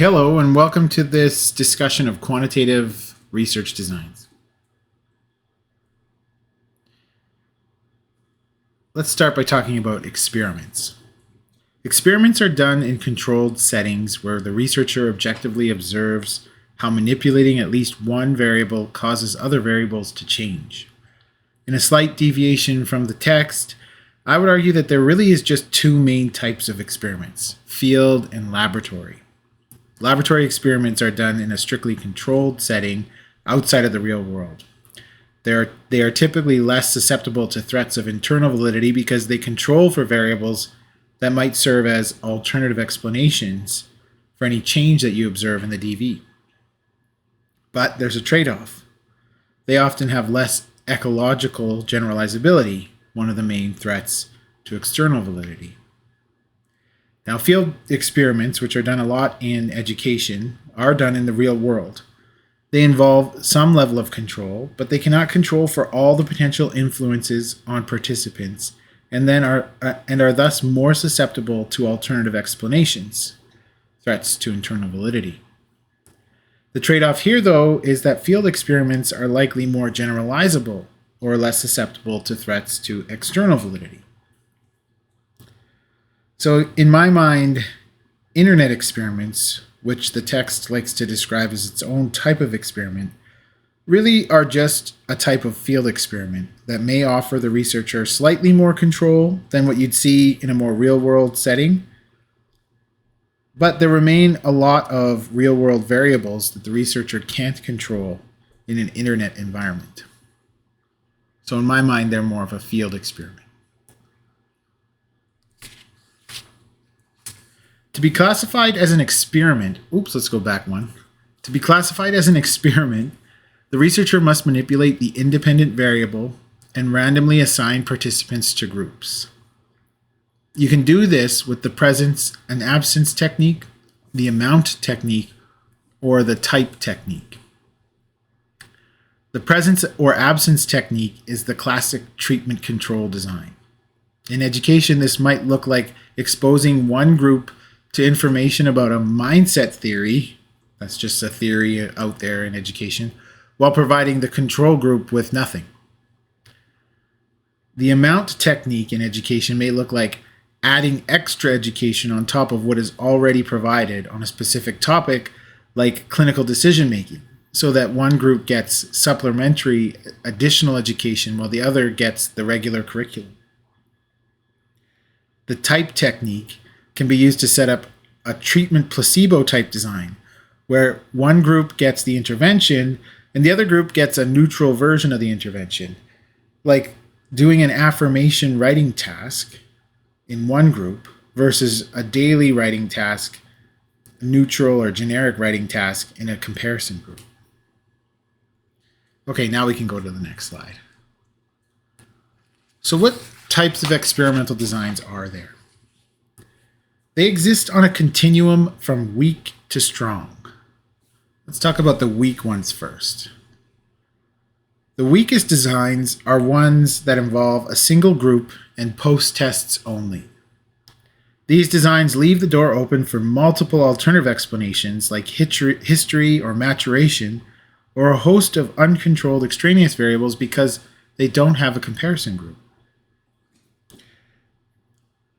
Hello, and welcome to this discussion of quantitative research designs. Let's start by talking about experiments. Experiments are done in controlled settings where the researcher objectively observes how manipulating at least one variable causes other variables to change. In a slight deviation from the text, I would argue that there really is just two main types of experiments: field and laboratory. Laboratory experiments are done in a strictly controlled setting outside of the real world. They are typically less susceptible to threats of internal validity because they control for variables that might serve as alternative explanations for any change that you observe in the DV. But there's a trade-off. They often have less ecological generalizability, one of the main threats to external validity. Now, field experiments, which are done a lot in education, are done in the real world. They involve some level of control, but they cannot control for all the potential influences on participants and are thus more susceptible to alternative explanations, threats to internal validity. The trade-off here, though, is that field experiments are likely more generalizable or less susceptible to threats to external validity. So in my mind, internet experiments, which the text likes to describe as its own type of experiment, really are just a type of field experiment that may offer the researcher slightly more control than what you'd see in a more real-world setting. But there remain a lot of real-world variables that the researcher can't control in an internet environment. So in my mind, they're more of a field experiment. To be classified as an experiment, To be classified as an experiment, the researcher must manipulate the independent variable and randomly assign participants to groups. You can do this with the presence and absence technique, the amount technique, or the type technique. The presence or absence technique is the classic treatment control design. In education, this might look like exposing one group to information about a mindset theory, that's just a theory out there in education, while providing the control group with nothing. The amount technique in education may look like adding extra education on top of what is already provided on a specific topic, like clinical decision making, so that one group gets supplementary additional education while the other gets the regular curriculum. The type technique can be used to set up a treatment placebo type design, where one group gets the intervention and the other group gets a neutral version of the intervention, like doing an affirmation writing task in one group versus a daily writing task, neutral or generic writing task in a comparison group. Okay, now we can go to the next slide. So what types of experimental designs are there? They exist on a continuum from weak to strong. Let's talk about the weak ones first. The weakest designs are ones that involve a single group and post-tests only. These designs leave the door open for multiple alternative explanations like history or maturation, or a host of uncontrolled extraneous variables because they don't have a comparison group.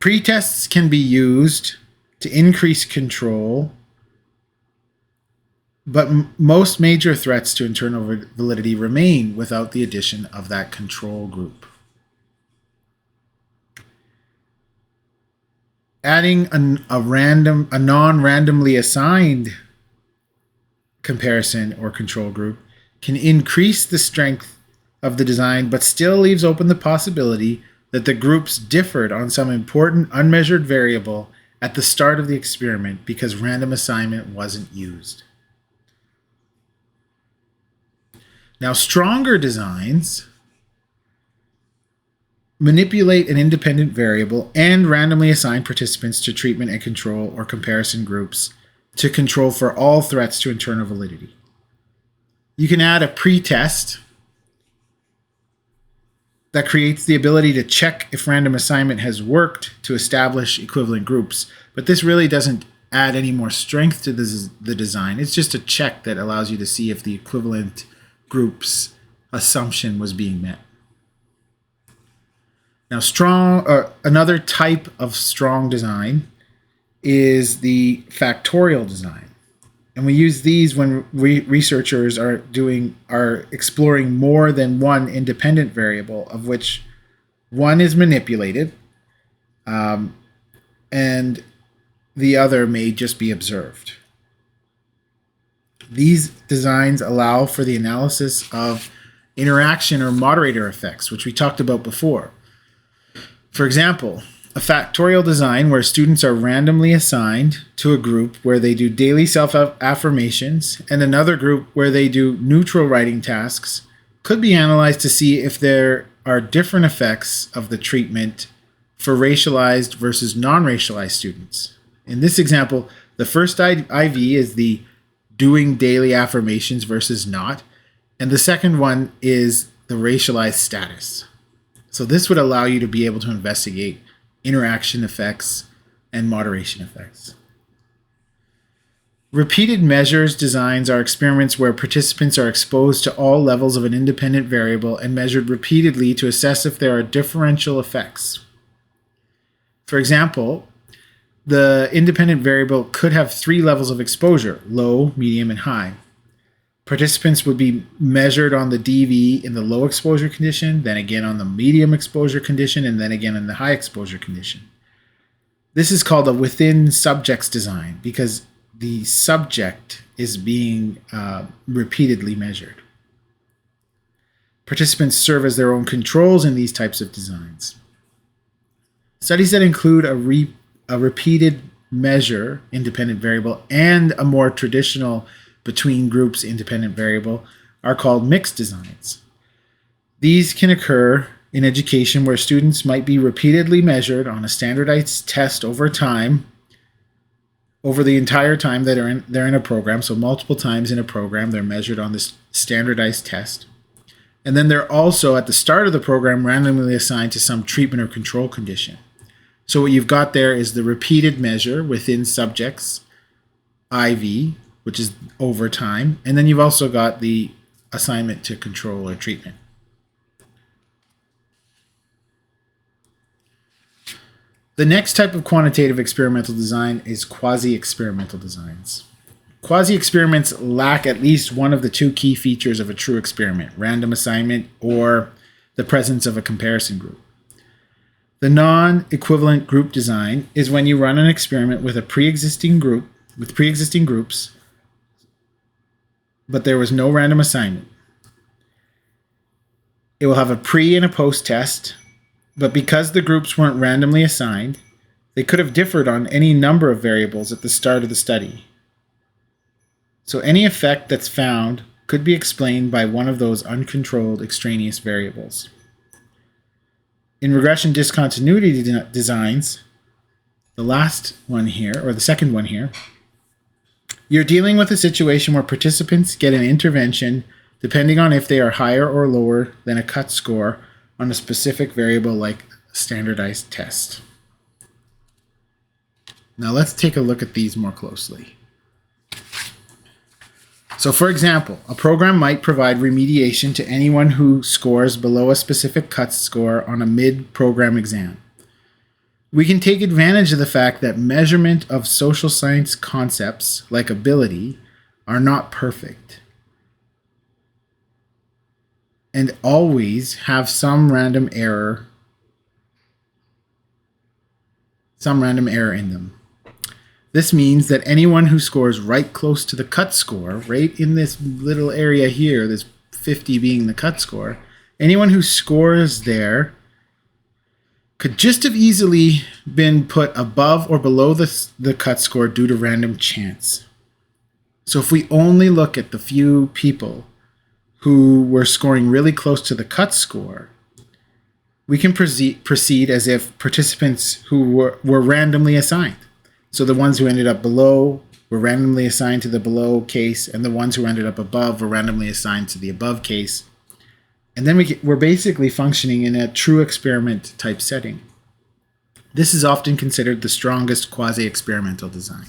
Pretests can be used to increase control, but most major threats to internal validity remain without the addition of that control group. Adding a non-randomly assigned comparison or control group can increase the strength of the design, but still leaves open the possibility that the groups differed on some important unmeasured variable at the start of the experiment because random assignment wasn't used. Now, stronger designs manipulate an independent variable and randomly assign participants to treatment and control or comparison groups to control for all threats to internal validity. You can add a pretest that creates the ability to check if random assignment has worked to establish equivalent groups, but this really doesn't add any more strength to the design. It's just a check that allows you to see if the equivalent group's assumption was being met. Now, another type of strong design is the factorial design. And we use these when researchers are exploring more than one independent variable, of which one is manipulated, and the other may just be observed. These designs allow for the analysis of interaction or moderator effects, which we talked about before. For example, a factorial design where students are randomly assigned to a group where they do daily self-affirmations and another group where they do neutral writing tasks could be analyzed to see if there are different effects of the treatment for racialized versus non-racialized students. In this example, the first IV is the doing daily affirmations versus not, and the second one is the racialized status. So this would allow you to be able to investigate interaction effects and moderation effects. Repeated measures designs are experiments where participants are exposed to all levels of an independent variable and measured repeatedly to assess if there are differential effects. For example, the independent variable could have 3 levels of exposure: low, medium, and high. Participants would be measured on the DV in the low exposure condition, then again on the medium exposure condition, and then again in the high exposure condition. This is called a within subjects design because the subject is being repeatedly measured. Participants serve as their own controls in these types of designs. Studies that include a repeated measure independent variable and a more traditional between groups independent variable are called mixed designs. These can occur in education where students might be repeatedly measured on a standardized test over the entire time that they're in a program. So multiple times in a program, they're measured on this standardized test. And then they're also at the start of the program randomly assigned to some treatment or control condition. So what you've got there is the repeated measure within subjects, IV, which is over time, and then you've also got the assignment to control or treatment. The next type of quantitative experimental design is quasi-experimental designs. Quasi-experiments lack at least one of the 2 key features of a true experiment: random assignment or the presence of a comparison group. The non-equivalent group design is when you run an experiment with pre-existing groups, but there was no random assignment. It will have a pre and a post test, but because the groups weren't randomly assigned, they could have differed on any number of variables at the start of the study. So any effect that's found could be explained by one of those uncontrolled extraneous variables. In regression discontinuity designs, the last one here, or the second one here, you're dealing with a situation where participants get an intervention depending on if they are higher or lower than a cut score on a specific variable like a standardized test. Now let's take a look at these more closely. So for example, a program might provide remediation to anyone who scores below a specific cut score on a mid-program exam. We can take advantage of the fact that measurement of social science concepts, like ability, are not perfect and always have some random error in them. This means that anyone who scores right close to the cut score, right in this little area here, this 50 being the cut score, anyone who scores there could just have easily been put above or below the cut score due to random chance. So if we only look at the few people who were scoring really close to the cut score, we can proceed as if participants who were randomly assigned. So the ones who ended up below were randomly assigned to the below case, and the ones who ended up above were randomly assigned to the above case. And then we're basically functioning in a true experiment type setting. This is often considered the strongest quasi-experimental design.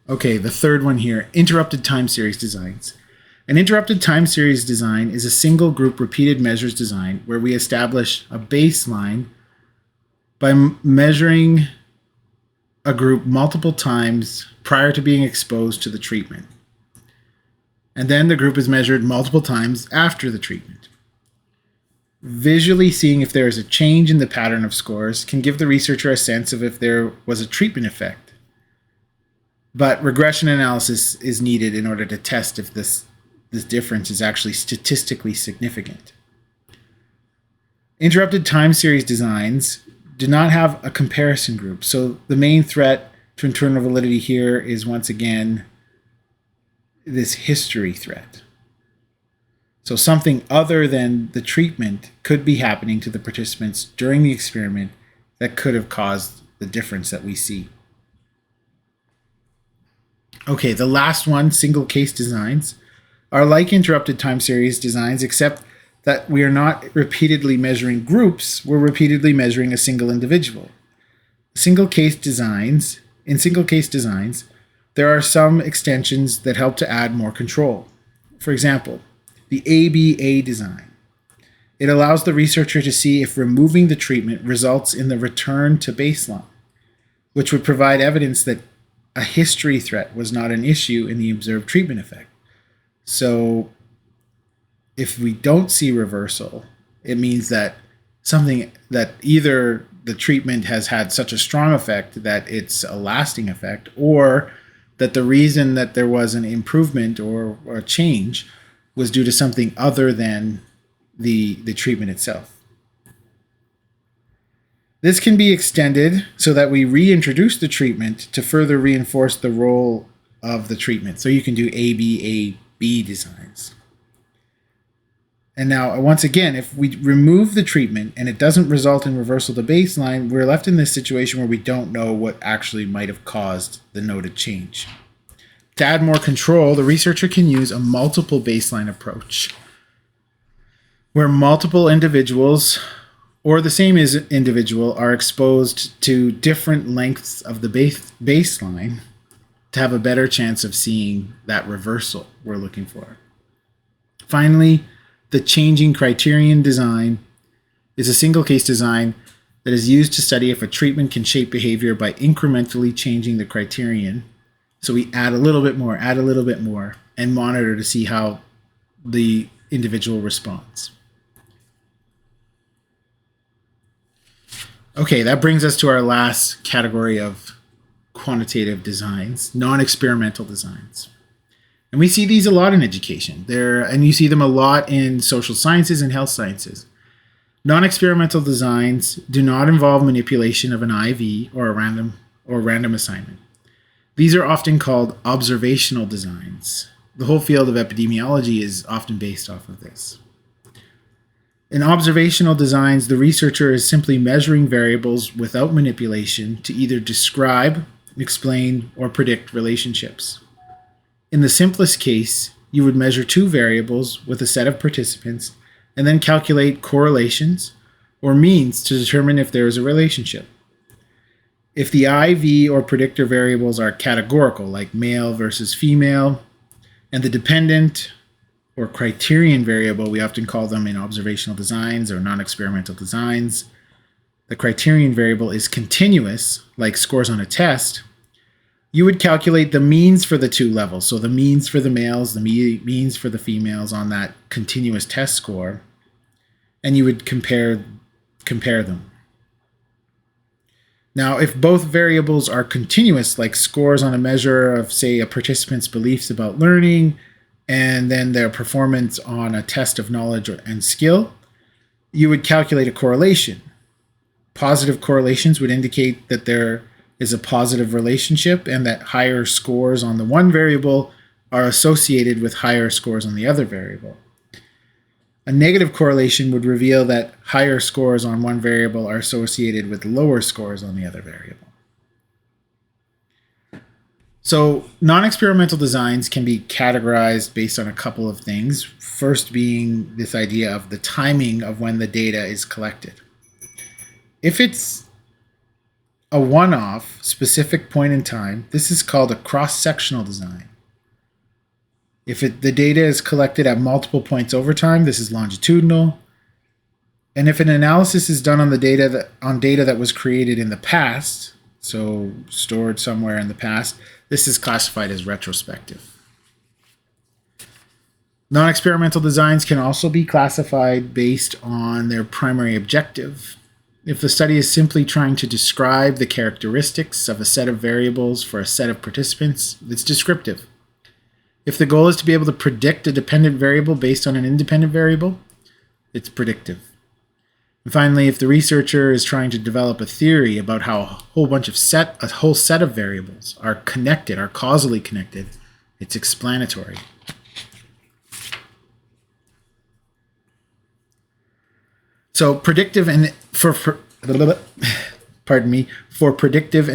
Okay, the third one here, interrupted time series designs. An interrupted time series design is a single group repeated measures design where we establish a baseline by measuring a group multiple times prior to being exposed to the treatment. And then the group is measured multiple times after the treatment. Visually seeing if there is a change in the pattern of scores can give the researcher a sense of if there was a treatment effect. But regression analysis is needed in order to test if this difference is actually statistically significant. Interrupted time series designs do not have a comparison group, so the main threat to internal validity here is once again this history threat. So something other than the treatment could be happening to the participants during the experiment that could have caused the difference that we see. Okay, the last one, single case designs, are like interrupted time series designs, except that we are not repeatedly measuring groups, we're repeatedly measuring a single individual. In single case designs, there are some extensions that help to add more control. For example, the ABA design. It allows the researcher to see if removing the treatment results in the return to baseline, which would provide evidence that a history threat was not an issue in the observed treatment effect. So if we don't see reversal, it means that something that either the treatment has had such a strong effect that it's a lasting effect, or that the reason that there was an improvement or a change was due to something other than the treatment itself. This can be extended so that we reintroduce the treatment to further reinforce the role of the treatment. So you can do ABAB designs. And now, once again, if we remove the treatment and it doesn't result in reversal to baseline, we're left in this situation where we don't know what actually might have caused the noted change. To add more control, the researcher can use a multiple baseline approach, where multiple individuals or the same individual are exposed to different lengths of the baseline to have a better chance of seeing that reversal we're looking for. Finally, the changing criterion design is a single case design that is used to study if a treatment can shape behavior by incrementally changing the criterion. So we add a little bit more, and monitor to see how the individual responds. Okay, that brings us to our last category of quantitative designs, non-experimental designs. And we see these a lot in education. And you see them a lot in social sciences and health sciences. Non-experimental designs do not involve manipulation of an IV or a random assignment. These are often called observational designs. The whole field of epidemiology is often based off of this. In observational designs, the researcher is simply measuring variables without manipulation to either describe, explain, or predict relationships. In the simplest case, you would measure two variables with a set of participants and then calculate correlations or means to determine if there is a relationship. If the IV or predictor variables are categorical, like male versus female, and the dependent or criterion variable, we often call them in observational designs or non-experimental designs, the criterion variable is continuous, like scores on a test, you would calculate the means for the two levels. So the means for the males, the means for the females on that continuous test score, and you would compare them. Now, if both variables are continuous, like scores on a measure of, say, a participant's beliefs about learning, and then their performance on a test of knowledge and skill, you would calculate a correlation. Positive correlations would indicate that there is a positive relationship and that higher scores on the one variable are associated with higher scores on the other variable. A negative correlation would reveal that higher scores on one variable are associated with lower scores on the other variable. So non-experimental designs can be categorized based on a couple of things. First being this idea of the timing of when the data is collected. If it's a one-off specific point in time, this is called a cross-sectional design. If the data is collected at multiple points over time, this is longitudinal. And if an analysis is done on the data that was created in the past, so stored somewhere in the past, this is classified as retrospective. Non-experimental designs can also be classified based on their primary objective. If the study is simply trying to describe the characteristics of a set of variables for a set of participants, it's descriptive. If the goal is to be able to predict a dependent variable based on an independent variable, it's predictive. And finally, if the researcher is trying to develop a theory about how a whole set of variables are connected, are causally connected, it's explanatory. So for predictive and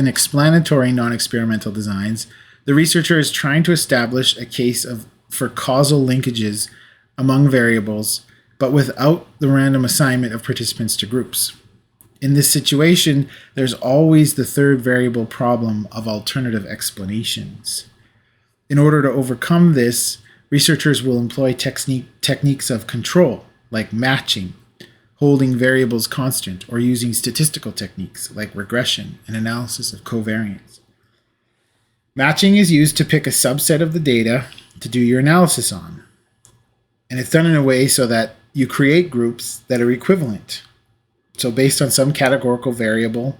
explanatory non-experimental designs, the researcher is trying to establish a case for causal linkages among variables, but without the random assignment of participants to groups. In this situation, there's always the third variable problem of alternative explanations. In order to overcome this, researchers will employ techniques of control, like matching, holding variables constant, or using statistical techniques like regression and analysis of covariance. Matching is used to pick a subset of the data to do your analysis on. And it's done in a way so that you create groups that are equivalent. So based on some categorical variable,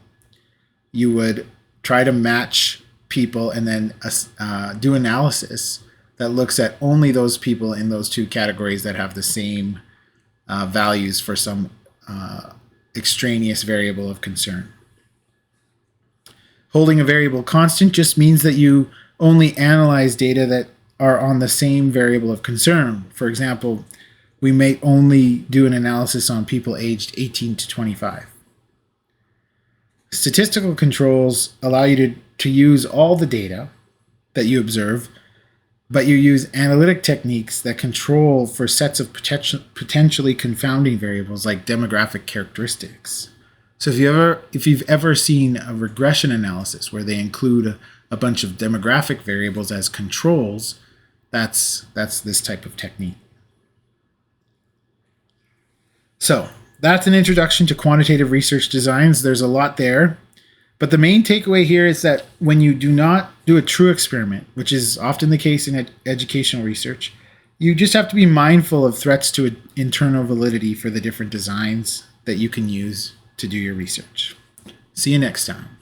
you would try to match people and then do analysis that looks at only those people in those two categories that have the same values for some extraneous variable of concern. Holding a variable constant just means that you only analyze data that are on the same variable of concern. For example, we may only do an analysis on people aged 18 to 25. Statistical controls allow you to use all the data that you observe, but you use analytic techniques that control for sets of potentially confounding variables like demographic characteristics. So if you've ever seen a regression analysis where they include a bunch of demographic variables as controls, that's this type of technique. So that's an introduction to quantitative research designs. There's a lot there. But the main takeaway here is that when you do not do a true experiment, which is often the case in educational research, you just have to be mindful of threats to internal validity for the different designs that you can use to do your research. See you next time.